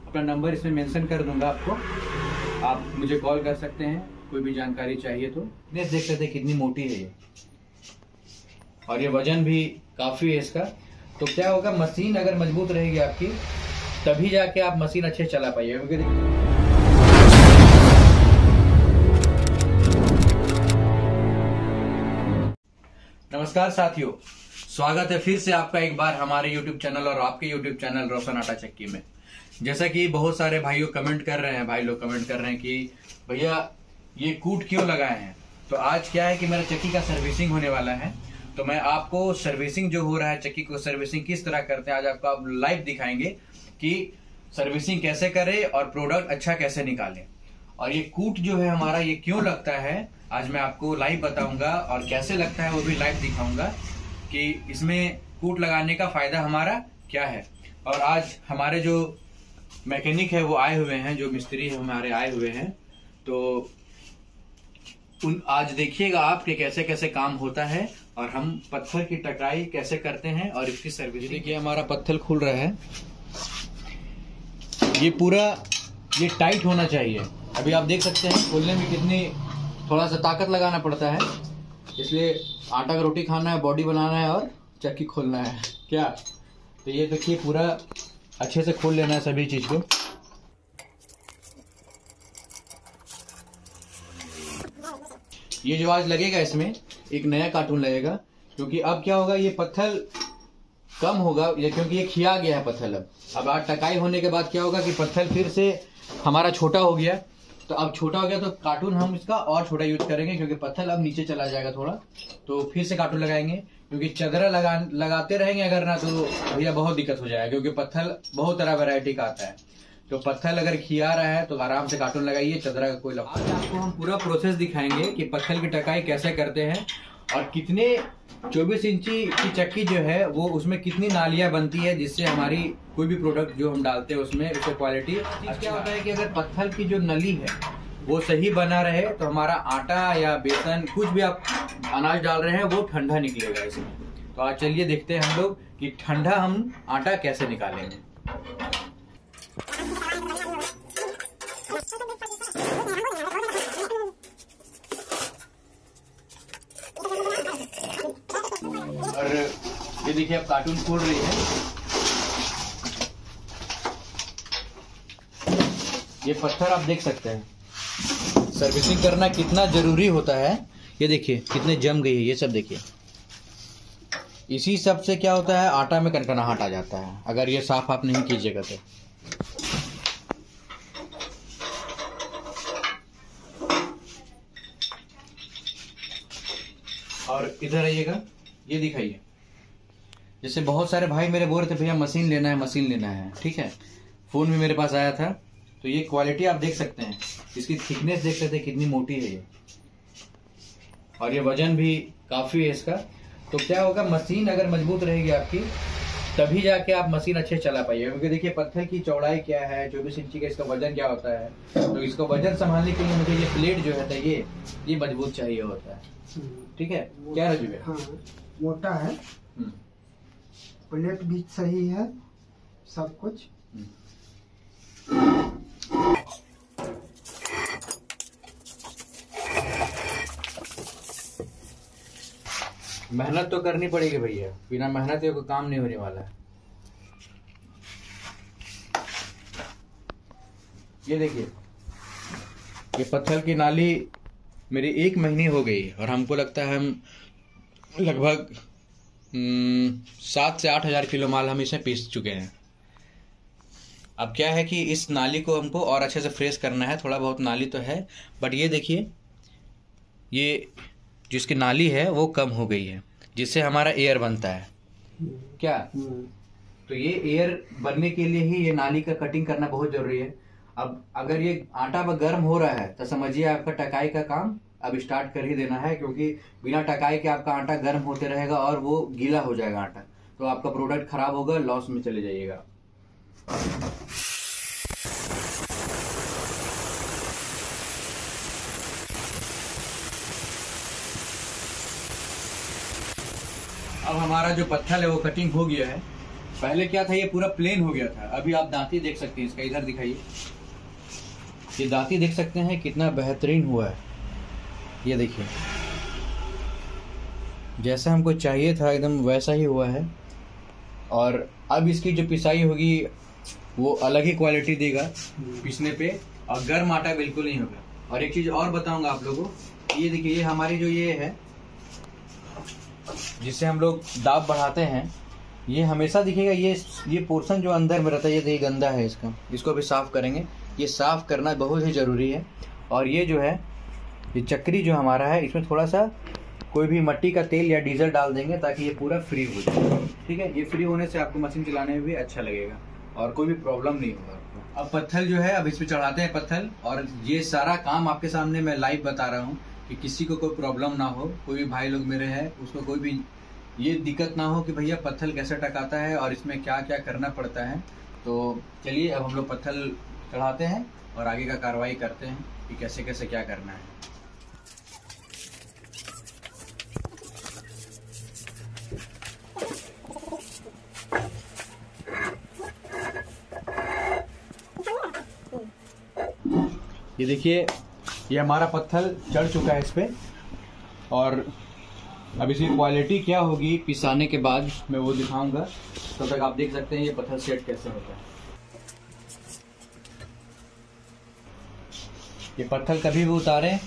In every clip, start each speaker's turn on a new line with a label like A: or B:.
A: अपना नंबर इसमें मेंशन कर दूंगा आपको, आप मुझे कॉल कर सकते हैं कोई भी जानकारी चाहिए तो। देख सकते थे कितनी मोटी है ये, और ये वजन भी काफी है इसका। तो क्या होगा, मशीन अगर मजबूत रहेगी आपकी तभी जाके आप मशीन अच्छे चला पाइएगा। क्योंकि नमस्कार साथियों, स्वागत है फिर से आपका एक बार हमारे YouTube चैनल और आपके YouTube चैनल रोशन आटा चक्की में। जैसा कि बहुत सारे भाइयों कमेंट कर रहे हैं, भाई लोग कमेंट कर रहे हैं कि भैया ये कूट क्यों लगाए हैं। तो आज क्या है कि मेरा चक्की का सर्विसिंग होने वाला है, तो मैं आपको सर्विसिंग जो हो रहा है चक्की को सर्विसिंग किस तरह करते हैं आज आपको आप लाइव दिखाएंगे कि सर्विसिंग कैसे करें और प्रोडक्ट अच्छा कैसे निकालें। और ये कूट जो है हमारा ये क्यों लगता है आज मैं आपको लाइव बताऊंगा, और कैसे लगता है वो भी लाइव दिखाऊंगा कि इसमें कूट लगाने का फायदा हमारा क्या है। और आज हमारे जो मैकेनिक है वो आए हुए हैं, जो मिस्त्री हमारे आए हुए हैं, तो आज देखिएगा आप कि कैसे कैसे काम होता है और हम पत्थर की टकाई कैसे करते हैं और इसकी सर्विसिंग। देखिए हमारा पत्थर खुल रहा है, ये पूरा ये टाइट होना चाहिए। अभी आप देख सकते हैं खोलने में कितनी थोड़ा सा ताकत लगाना पड़ता है, इसलिए आटा का रोटी खाना है, बॉडी बनाना है और चक्की खोलना है क्या। तो ये देखिए पूरा अच्छे से खोल लेना है सभी चीज को। ये जो आज लगेगा इसमें एक नया कार्टून लगेगा, क्योंकि अब क्या होगा ये पत्थर कम होगा क्योंकि ये खिया गया है पत्थर। अब आज टकाई होने के बाद क्या होगा कि पत्थर फिर से हमारा छोटा हो गया, तो अब छोटा हो गया तो कार्टून हम इसका और छोटा यूज करेंगे, क्योंकि पत्थर अब नीचे चला जाएगा थोड़ा, तो फिर से कार्टून लगाएंगे। क्योंकि चदरा लगाते रहेंगे अगर ना तो भैया बहुत दिक्कत हो जाएगा, क्योंकि पत्थर बहुत तरह वैरायटी का आता है। तो पत्थर अगर खिया रहा है तो आराम से कार्टून लगाइए, चदरा का कोई लफड़ा। आज आपको हम पूरा प्रोसेस दिखाएंगे कि पत्थर की टकाई कैसे करते हैं और कितने 24 इंची की चक्की जो है वो उसमें कितनी नालियां बनती है, जिससे हमारी कोई भी प्रोडक्ट जो हम डालते हैं उसमें उसकी क्वालिटी क्या होता है कि अगर पत्थर की जो नली है वो सही बना रहे तो हमारा आटा या बेसन कुछ भी आप अनाज डाल रहे हैं वो ठंडा निकलेगा इसमें। तो आज चलिए देखते हैं हम लोग कि ठंडा हम आटा कैसे निकालेंगे। और ये देखिए अब कार्टून खोल रही है। ये पत्थर आप देख सकते हैं, सर्विसिंग करना कितना जरूरी होता है। ये देखिए कितने जम गई है, ये सब देखिए। इसी सब से क्या होता है आटा में कनकनाहट आ जाता है अगर ये साफ आप नहीं कीजिएगा तो। और इधर आइएगा, ये दिखाइए। जैसे बहुत सारे भाई मेरे बोल रहे थे भैया मशीन लेना है, मशीन लेना है, ठीक है। फोन भी मेरे पास आया था, तो ये क्वालिटी आप देख सकते हैं, इसकी थिकनेस देख सकते हैं कितनी मोटी है ये, और ये वजन भी काफी है इसका। तो क्या होगा, मशीन अगर मजबूत रहेगी आपकी तभी जाके आप मशीन अच्छे चला पाइएगा। क्योंकि देखिए पत्थर की चौड़ाई क्या है, 24 इंची का इसका वजन क्या होता है, तो इसको वजन संभालने के लिए मुझे ये प्लेट जो है ये मजबूत चाहिए होता है, ठीक है। क्या रजू है?
B: हाँ, मोटा है, प्लेट भी सही है, सब कुछ।
A: मेहनत तो करनी पड़ेगी भैया, बिना मेहनत के कोई काम नहीं होने वाला है। ये देखिए ये पत्थर की नाली मेरी 1 महीने हो गई और हमको लगता है हम लगभग 7 से 8 हजार किलो माल हम इसमें पीस चुके हैं। अब क्या है कि इस नाली को हमको और अच्छे से फ्रेश करना है। थोड़ा बहुत नाली तो है, बट ये देखिए ये जिसकी नाली है वो कम हो गई है, जिससे हमारा एयर बनता है क्या। तो ये एयर बनने के लिए ही ये नाली का कटिंग करना बहुत जरूरी है। अब अगर ये आटा गर्म हो रहा है तो समझिए आपका टकाई का काम अब स्टार्ट कर ही देना है, क्योंकि बिना टकाई के आपका आटा गर्म होते रहेगा और वो गीला हो जाएगा आटा, तो आपका प्रोडक्ट खराब होगा, लॉस में चले जाइएगा। अब हमारा जो पत्थर है वो कटिंग हो गया है, पहले क्या था, ये पूरा प्लेन हो गया था। अभी आप दांती देख सकते हैं इसका, इधर दिखाइए, ये दांती देख सकते हैं कितना बेहतरीन हुआ है। ये देखिए जैसा हमको चाहिए था एकदम वैसा ही हुआ है। और अब इसकी जो पिसाई होगी वो अलग ही क्वालिटी देगा पीसने पे, और गर्म आटा बिल्कुल नहीं होगा। और एक चीज और बताऊंगा आप लोगों को, ये देखिए, ये हमारी जो ये है जिससे हम लोग दाब बढ़ाते हैं, ये हमेशा दिखेगा, ये पोर्शन जो अंदर में रहता है, ये देखिए गंदा है इसका, इसको भी साफ करेंगे। ये साफ करना बहुत ही जरूरी है। और ये जो है, ये चक्री जो हमारा है, इसमें थोड़ा सा कोई भी मिट्टी का तेल या डीजल डाल देंगे ताकि ये पूरा फ्री हो जाए। ठीक है, ये फ्री होने से आपको मशीन चलाने में भी अच्छा लगेगा और कोई भी प्रॉब्लम नहीं होगा आपको। अब पत्थल जो है, अब इस पे चढ़ाते हैं पत्थल। और ये सारा काम आपके सामने मैं लाइव बता रहा हूँ कि किसी को कोई प्रॉब्लम ना हो। कोई भी भाई लोग मेरे हैं उसको कोई भी ये दिक्कत ना हो कि भैया पत्थल कैसे टकाता है और इसमें क्या क्या करना पड़ता है। तो चलिए अब हम लोग पत्थल चढ़ाते हैं और आगे का कार्रवाई करते हैं कि कैसे कैसे क्या करना है। ये देखिए, ये हमारा पत्थल चढ़ चुका है इस पे, और अब इसकी क्वालिटी क्या होगी पिसाने के बाद मैं वो दिखाऊंगा। तो तक आप देख सकते हैं ये पत्थल सेट कैसे होता है। ये पत्थल कभी भी उतारें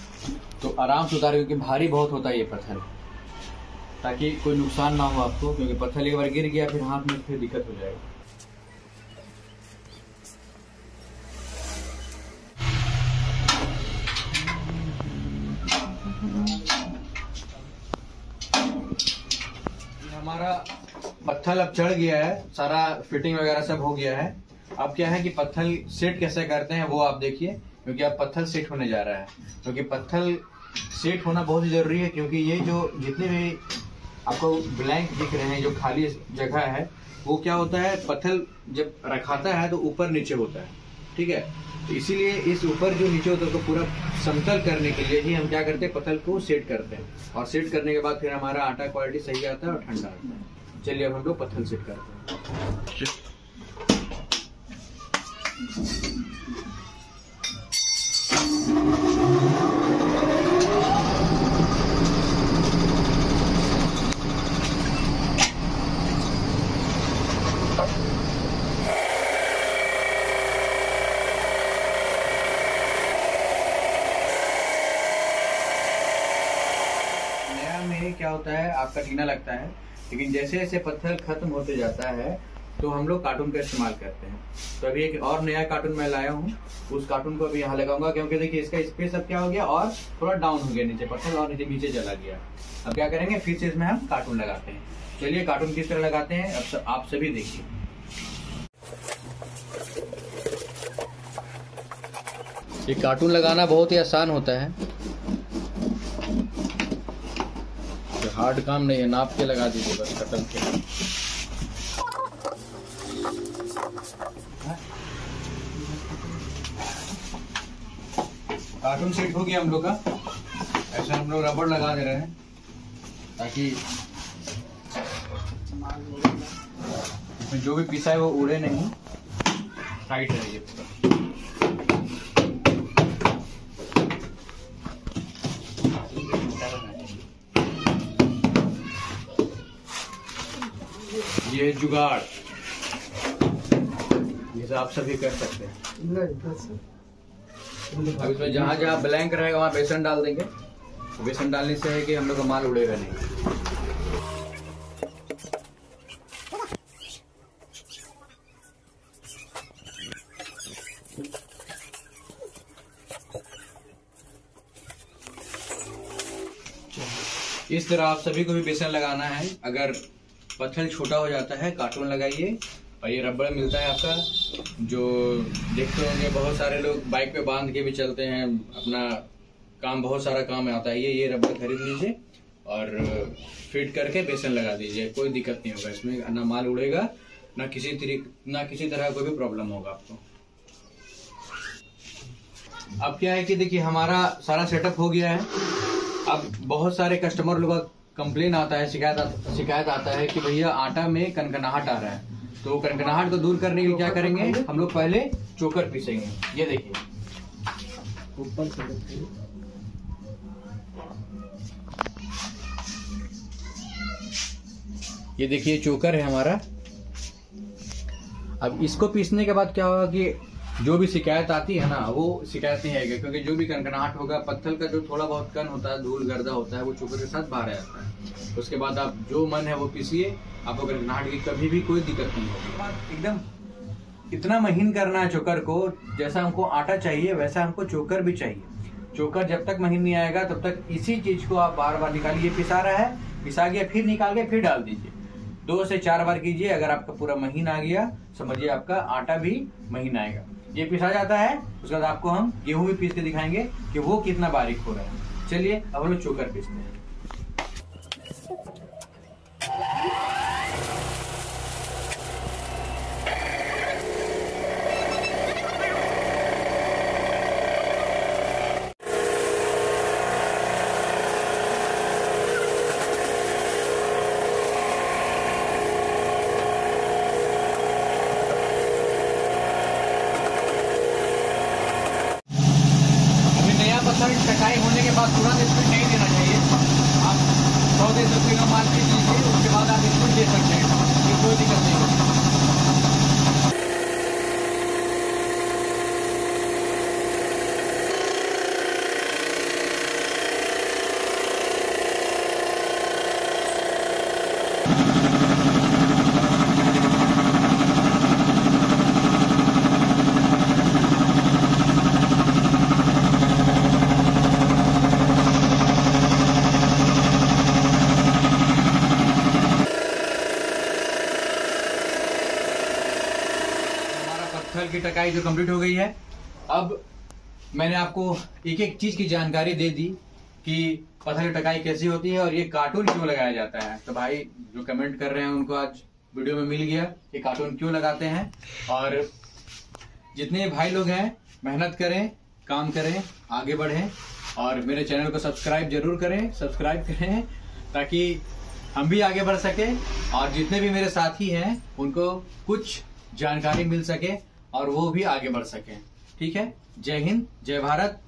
A: तो आराम से उतारें, क्योंकि भारी बहुत होता है ये पत्थल, ताकि कोई नुकसान ना हो आपको, क्योंकि पत्थल एक बार गिर गया फिर हाथ में फिर दिक्कत हो जाएगी। हमारा पत्थल अब चढ़ गया है, सारा फिटिंग वगैरह सब हो गया है। अब क्या है कि पत्थल सेट कैसे करते हैं वो आप देखिए, क्योंकि अब पत्थल सेट होने जा रहा है। क्योंकि पत्थल सेट होना बहुत ही जरूरी है, क्योंकि ये जो जितने भी आपको ब्लैंक दिख रहे हैं, जो खाली जगह है, वो क्या होता है, पत्थल जब रखाता है तो ऊपर नीचे होता है। ठीक है, तो इसीलिए इस ऊपर जो नीचे होता है तो पूरा समतल करने के लिए ही हम क्या करते हैं, पत्थल को सेट करते हैं। और सेट करने के बाद फिर हमारा आटा क्वालिटी सही आता है और ठंडा आता है। चलिए अब हम लोग पत्थल सेट करते हैं। क्या होता है, आपका टीना लगता है, लेकिन जैसे जैसे पत्थर खत्म होते जाता है तो हम लोग कार्टून का इस्तेमाल करते हैं। तो अभी एक और नया कार्टून मैं लाया हूँ, उस कार्टून को अभी यहाँ लगाऊंगा, क्योंकि देखिए इसका स्पेस अब क्या हो गया और थोड़ा डाउन हो गया नीचे, पत्थर और नीचे चला गया। अब क्या करेंगे, फिर से इसमें हम कार्टून लगाते हैं। चलिए कार्टून किस तरह लगाते हैं अब आप सभी देखिए। ये कार्टून लगाना बहुत ही आसान होता है, हार्ड काम नहीं है, नाप के लगा दीजिए बस, खत्म किया। कार्टून सेट हो गया हम लोग का। ऐसा हम लोग रबड़ लगा दे रहे हैं ताकि इसमें जो भी पिसा है वो उड़े नहीं, टाइट रहे पूरा। ये जुगाड़, ये आप सभी कर सकते हैं। अब इसमें जहाँ जहाँ ब्लैंक रहेगा वहाँ बेसन डाल देंगे। बेसन डालने से है कि हम लोग का माल उड़ेगा नहीं। इस तरह आप सभी को भी बेसन लगाना है। अगर पत्थर छोटा हो जाता है, कार्टून लगाइए। और ये रबड़ मिलता है आपका, जो देखते होंगे बहुत सारे लोग बाइक पे बांध के भी चलते हैं, अपना काम बहुत सारा काम आता है। ये रबड़ खरीद लीजिए और फिट करके बेसन लगा दीजिए, कोई दिक्कत नहीं होगा इसमें, ना माल उड़ेगा, ना किसी तरह कोई भी प्रॉब्लम होगा आपको। अब क्या है कि देखिए हमारा सारा सेटअप हो गया है। अब बहुत सारे कस्टमर लोग कंप्लेन आता है, शिकायत आता है कि भैया आटा में कनकनाहट आ रहा है। तो कनकनाहट को दूर करने के लिए क्या करेंगे हम लोग, पहले चोकर पीसेंगे। ये देखिए
B: ऊपर से देखिए।
A: ये देखिए चोकर है हमारा। अब इसको पीसने के बाद क्या होगा कि जो भी शिकायत आती है ना, वो शिकायत नहीं आएगी, क्योंकि जो भी कनकनाहट होगा, पत्थर का जो थोड़ा बहुत कण होता है, धूल गर्दा होता है, वो चोकर के साथ बाहर आ जाता है। उसके बाद आप जो मन है वो पीसिए, आपको कनकनाहट की कभी भी कोई दिक्कत नहीं होगी। एकदम इतना महीन करना है चोकर को, जैसा हमको आटा चाहिए वैसा हमको चोकर भी चाहिए। चोकर जब तक महीन नहीं आएगा तब तक इसी चीज को आप बार बार निकालिए। पिसा रहा है, पिसा गया, फिर निकाल के फिर डाल दीजिए। 2 से 4 बार कीजिए। अगर आपका पूरा महीन आ गया, समझिए आपका आटा भी महीन आएगा। ये पिसा जाता है, उसके बाद आपको हम गेहूं भी पीस के दिखाएंगे कि वो कितना बारीक हो रहा है। चलिए अब हम लोग चोकर पीसते हैं। कटाई होने के बाद तुरंत स्पीड नहीं देना चाहिए। आप 100 रुपये का माल पीस लीजिए, उसके बाद आप स्पीड दे सकते हैं, ये कोई दिक्कत नहीं है। पत्थर की टकाई जो कंप्लीट हो गई है। अब मैंने आपको एक एक चीज की जानकारी दे दी कि पत्थर की टकाई कैसी होती है और ये कार्टून क्यों लगाया जाता है। तो भाई जो कमेंट कर रहे हैं उनको आज वीडियो में मिल गया कि कार्टून क्यों लगाते हैं। और जितने भाई लोग हैं मेहनत करें, काम करें, आगे बढ़ें और मेरे चैनल को सब्सक्राइब जरूर करें, सब्सक्राइब करें ताकि हम भी आगे बढ़ सके और जितने भी मेरे साथी हैं उनको कुछ जानकारी मिल सके और वो भी आगे बढ़ सके। ठीक है, जय हिंद, जय भारत।